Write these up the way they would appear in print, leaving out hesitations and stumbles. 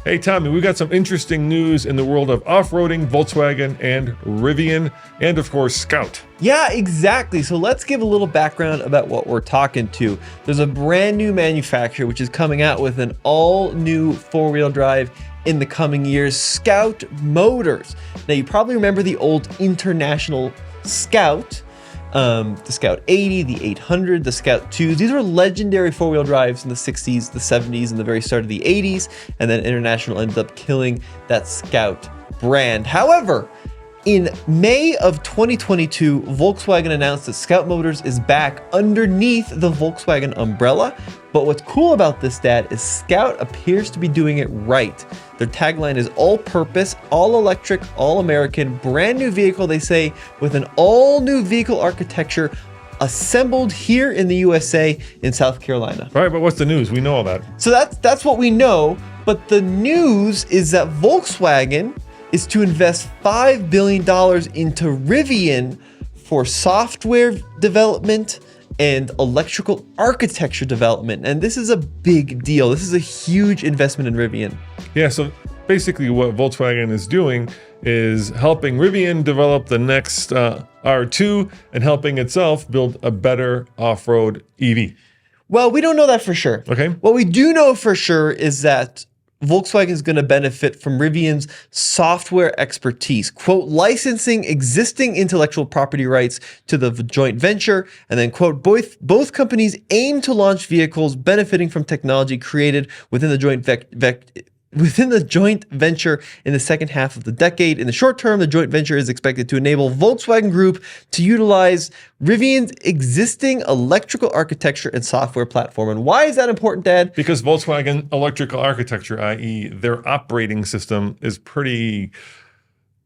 Hey, Tommy, we got some interesting news in the world of off-roading, Volkswagen and Rivian, and of course, Scout. Yeah, exactly. So let's give a little background about what we're talking to. There's a brand new manufacturer which is coming out with an all-new four-wheel drive in the coming years, Scout Motors. Now, you probably remember the old International Scout, the Scout 80, the 800, the Scout 2s. These were legendary four-wheel drives in the 60s, the 70s, and the very start of the 80s, and then International ended up killing that Scout brand. However, in May of 2022, Volkswagen announced that Scout Motors is back underneath the Volkswagen umbrella. But what's cool about this, Dad, is Scout appears to be doing it right. Their tagline is all-purpose, all-electric, all-American, brand new vehicle, they say, with an all-new vehicle architecture assembled here in the USA in South Carolina. All right, but what's the news? We know all that. So that's what we know. But the news is that Volkswagen is to invest $5 billion into Rivian for software development and electrical architecture development. And this is a big deal. This is a huge investment in Rivian. Yeah, so basically what Volkswagen is doing is helping Rivian develop the next R2 and helping itself build a better off-road EV. Well, we don't know that for sure. Okay. What we do know for sure is that Volkswagen is going to benefit from Rivian's software expertise, quote, licensing existing intellectual property rights to the joint venture, and then, quote, both companies aim to launch vehicles benefiting from technology created within the joint venture in the second half of the decade. In the short term, the joint venture is expected to enable Volkswagen Group to utilize Rivian's existing electrical architecture and software platform. And why is that important, Dad? Because Volkswagen electrical architecture, i.e. their operating system, is pretty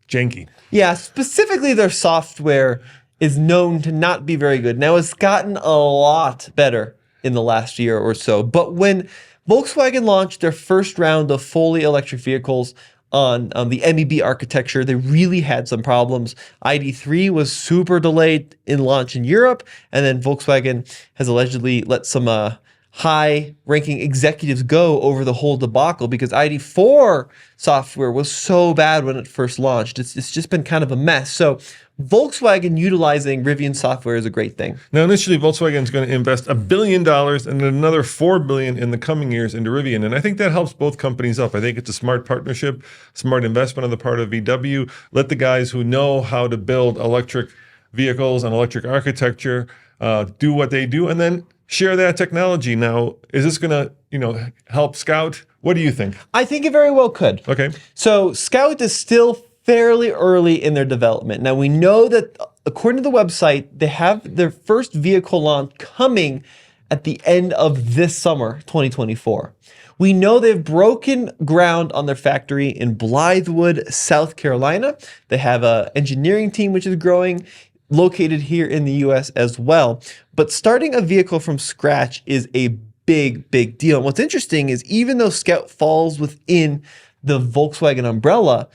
janky. Yeah, specifically their software is known to not be very good. Now, it's gotten a lot better in the last year or so. But when Volkswagen launched their first round of fully electric vehicles on the MEB architecture, they really had some problems. ID3 was super delayed in launch in Europe, and then Volkswagen has allegedly let some high-ranking executives go over the whole debacle because ID4 software was so bad when it first launched. It's just been kind of a mess. So Volkswagen utilizing Rivian software is a great thing. Now, initially, Volkswagen is going to invest $1 billion and another $4 billion in the coming years into Rivian. And I think that helps both companies up. I think it's a smart partnership, smart investment on the part of VW. Let the guys who know how to build electric vehicles and electric architecture do what they do, and then share that technology. Now, is this going to, help Scout? What do you think? I think it very well could. Okay. So Scout is still fairly early in their development. Now, we know that according to the website, they have their first vehicle launch coming at the end of this summer, 2024. We know they've broken ground on their factory in Blythewood, South Carolina. They have an engineering team which is growing, located here in the US as well. But starting a vehicle from scratch is a big, big deal. And what's interesting is even though Scout falls within the Volkswagen umbrella,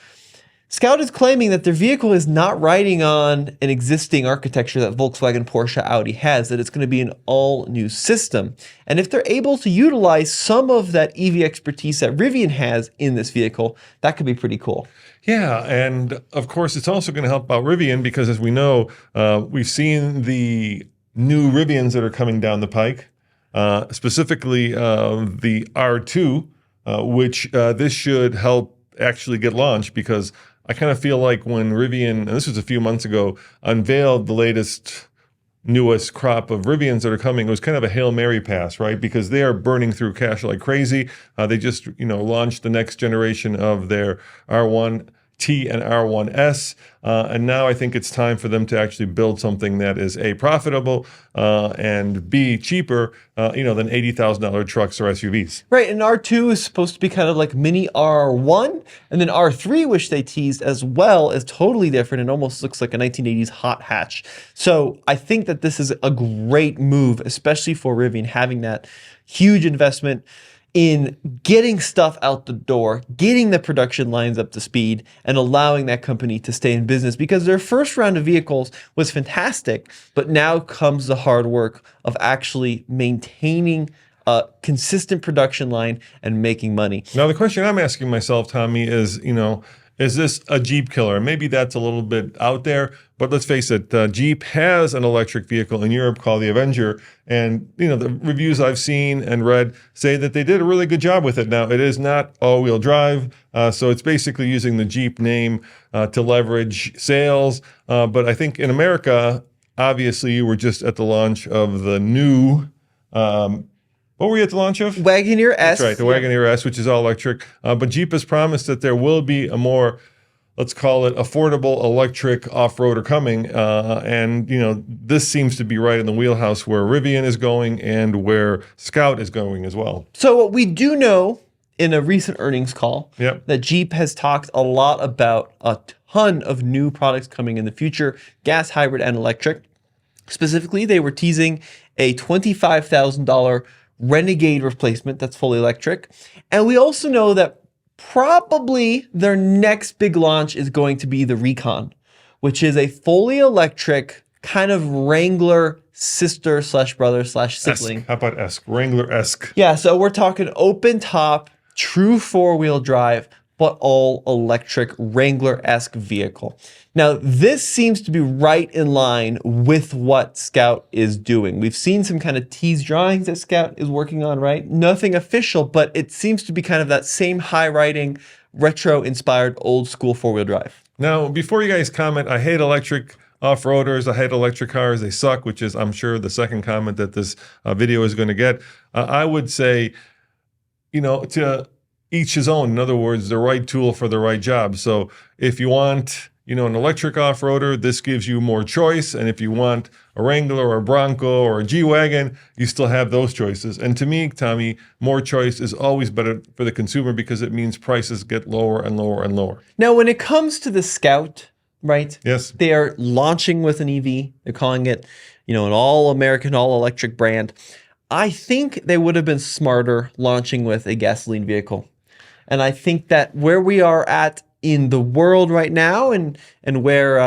Scout is claiming that their vehicle is not riding on an existing architecture that Volkswagen, Porsche, Audi has, that it's going to be an all-new system. And if they're able to utilize some of that EV expertise that Rivian has in this vehicle, that could be pretty cool. Yeah, and of course, it's also going to help out Rivian because, as we know, we've seen the new Rivians that are coming down the pike, specifically the R2, which this should help actually get launched because I kind of feel like when Rivian, and this was a few months ago, unveiled the newest crop of Rivians that are coming, it was kind of a Hail Mary pass, right? Because they are burning through cash like crazy. They just, launched the next generation of their R1T and R1S. And now I think it's time for them to actually build something that is A, profitable, and B, cheaper, than $80,000 trucks or SUVs. Right, and R2 is supposed to be kind of like mini R1, and then R3, which they teased as well, is totally different and almost looks like a 1980s hot hatch. So I think that this is a great move, especially for Rivian, having that huge investment in getting stuff out the door, getting the production lines up to speed, and allowing that company to stay in business because their first round of vehicles was fantastic, but now comes the hard work of actually maintaining a consistent production line and making money. Now, the question I'm asking myself, Tommy, is, is this a Jeep killer? Maybe that's a little bit out there, but let's face it, Jeep has an electric vehicle in Europe called the Avenger. And, the reviews I've seen and read say that they did a really good job with it. Now, it is not all-wheel drive, so it's basically using the Jeep name to leverage sales. But I think in America, obviously, you were just at the launch of the new what were you at the launch of? Wagoneer S. That's right, the Wagoneer S, which is all electric. But Jeep has promised that there will be a more, let's call it, affordable electric off-roader coming. And, this seems to be right in the wheelhouse where Rivian is going and where Scout is going as well. So what we do know in a recent earnings call, that Jeep has talked a lot about a ton of new products coming in the future, gas, hybrid, and electric. Specifically, they were teasing a $25,000 Renegade replacement that's fully electric. And we also know that probably their next big launch is going to be the Recon, which is a fully electric kind of Wrangler sister slash brother slash sibling. How about esque? Wrangler-esque. Yeah, so we're talking open top, true four-wheel drive, but all electric Wrangler-esque vehicle. Now, this seems to be right in line with what Scout is doing. We've seen some kind of tease drawings that Scout is working on, right? Nothing official, but it seems to be kind of that same high-riding, retro-inspired, old-school four-wheel drive. Now, before you guys comment, I hate electric off-roaders. I hate electric cars. They suck, which is, I'm sure, the second comment that this video is going to get. I would say, to each his own. In other words, the right tool for the right job. So if you want, an electric off-roader, this gives you more choice. And if you want a Wrangler or a Bronco or a G-Wagon, you still have those choices. And to me, Tommy, more choice is always better for the consumer because it means prices get lower and lower and lower. Now, when it comes to the Scout, right? Yes. They are launching with an EV. They're calling it, an all-American, all-electric brand. I think they would have been smarter launching with a gasoline vehicle. And I think that where we are at in the world right now and where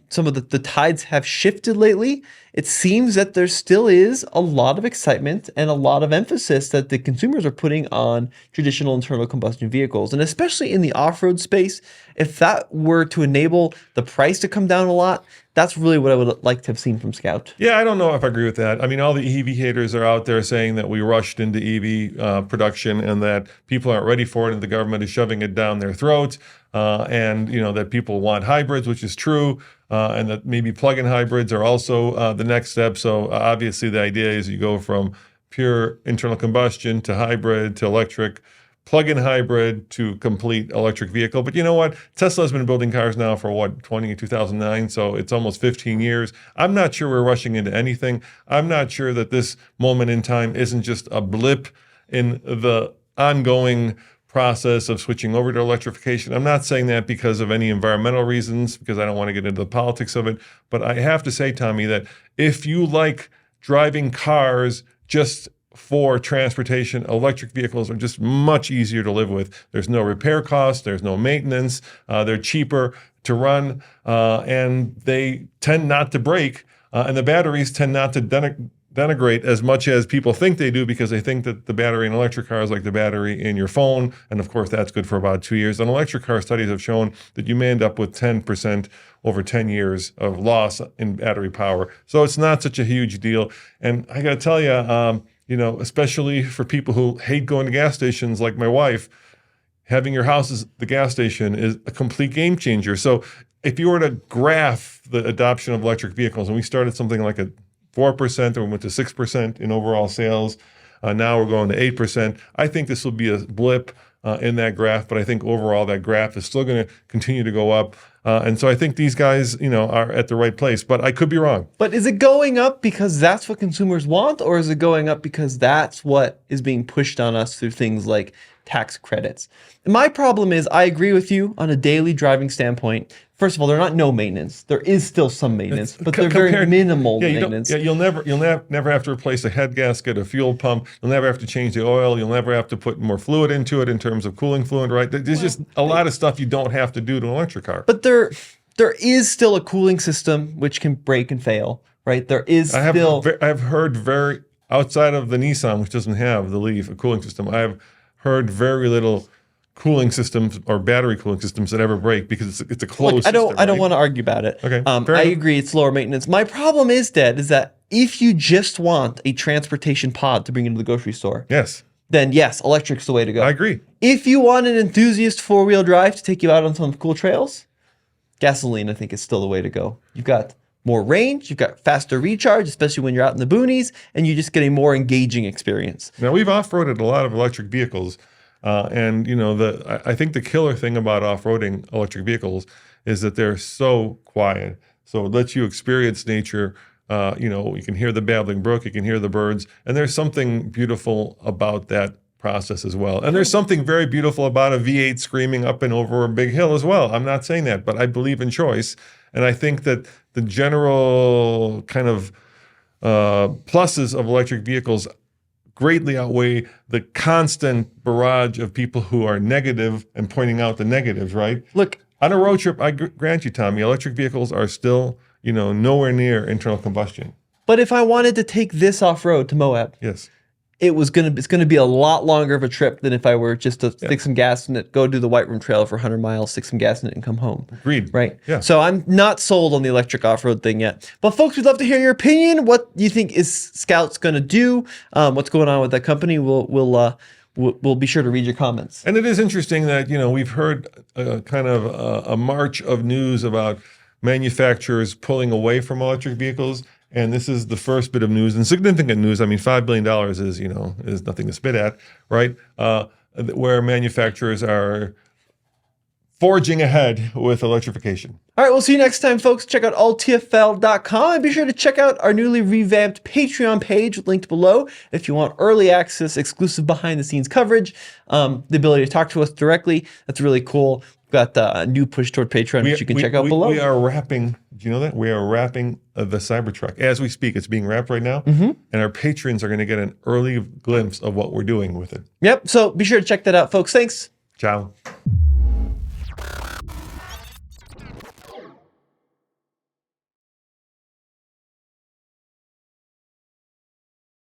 some of the tides have shifted lately, it seems that there still is a lot of excitement and a lot of emphasis that the consumers are putting on traditional internal combustion vehicles. And especially in the off-road space, if that were to enable the price to come down a lot, that's really what I would like to have seen from Scout. Yeah, I don't know if I agree with that. I mean, all the EV haters are out there saying that we rushed into EV production and that people aren't ready for it and the government is shoving it down their throats. And, that people want hybrids, which is true, and that maybe plug-in hybrids are also the next step. So obviously the idea is you go from pure internal combustion to hybrid to electric, plug-in hybrid to complete electric vehicle. But you know what? Tesla's been building cars now for 2009, so it's almost 15 years. I'm not sure we're rushing into anything. I'm not sure that this moment in time isn't just a blip in the ongoing process of switching over to electrification. I'm not saying that because of any environmental reasons, because I don't want to get into the politics of it. But I have to say, Tommy, that if you like driving cars just for transportation, electric vehicles are just much easier to live with. There's no repair costs, there's no maintenance, they're cheaper to run, and they tend not to break, and the batteries tend not to denigrate as much as people think they do because they think that the battery in electric cars is like the battery in your phone. And of course, that's good for about 2 years. And electric car studies have shown that you may end up with 10% over 10 years of loss in battery power. So it's not such a huge deal. And I got to tell you, especially for people who hate going to gas stations like my wife, having your house as the gas station is a complete game changer. So if you were to graph the adoption of electric vehicles, and we started something like a 4% and we went to 6% in overall sales. Now we're going to 8%. I think this will be a blip in that graph, but I think overall that graph is still going to continue to go up. And so I think these guys, are at the right place, but I could be wrong. But is it going up because that's what consumers want, or is it going up because that's what is being pushed on us through things like tax credits? My problem is I agree with you on a daily driving standpoint. First of all, they're not no maintenance. There is still some maintenance, but they're very minimal maintenance. You'll never have to replace a head gasket, a fuel pump. You'll never have to change the oil. You'll never have to put more fluid into it in terms of cooling fluid, right? There's just a lot of stuff you don't have to do to an electric car. But there is still a cooling system which can break and fail, right? There is I've heard very outside of the Nissan, which doesn't have the Leaf, a cooling system, I've heard very little cooling systems or battery cooling systems that ever break because it's a closed Look, system. I don't want to argue about it. Okay, I fair enough. agree it's lower maintenance. My problem is, Dad, is that if you just want a transportation pod to bring into the grocery store, Yes, then yes, electric's the way to go. I agree. If you want an enthusiast four-wheel drive to take you out on some cool trails, gasoline, I think, is still the way to go. You've got more range, you've got faster recharge, especially when you're out in the boonies, and you just get a more engaging experience. Now we've off-roaded a lot of electric vehicles, and I think the killer thing about off-roading electric vehicles is that they're so quiet. So it lets you experience nature. You can hear the babbling brook, you can hear the birds, and there's something beautiful about that process as well. And there's something very beautiful about a V8 screaming up and over a big hill as well. I'm not saying that, but I believe in choice, and I think that the general kind of pluses of electric vehicles greatly outweigh the constant barrage of people who are negative and pointing out the negatives, right? Look, On a road trip, I grant you, Tommy, electric vehicles are still, nowhere near internal combustion. but if I wanted to take this off-road to Moab, Yes. it's gonna be a lot longer of a trip than if I were just to stick some gas in it, go do the White Room Trail for 100 miles, stick some gas in it, and come home. Agreed. Right. Yeah. So I'm not sold on the electric off-road thing yet. But folks, we'd love to hear your opinion. What you think is Scout's going to do? What's going on with that company? We'll be sure to read your comments. And it is interesting that, we've heard kind of a march of news about manufacturers pulling away from electric vehicles. And this is the first bit of news, and significant news. I mean, $5 billion is nothing to spit at, right? Where manufacturers are forging ahead with electrification. All right, we'll see you next time, folks. Check out alltfl.com and be sure to check out our newly revamped Patreon page linked below if you want early access, exclusive behind-the-scenes coverage, the ability to talk to us directly. That's really cool. We've got a new push toward Patreon, which you can check out below. We are wrapping, do you know that? We are wrapping the Cybertruck. As we speak, it's being wrapped right now, and our patrons are going to get an early glimpse of what we're doing with it. Yep, so be sure to check that out, folks. Thanks. Ciao.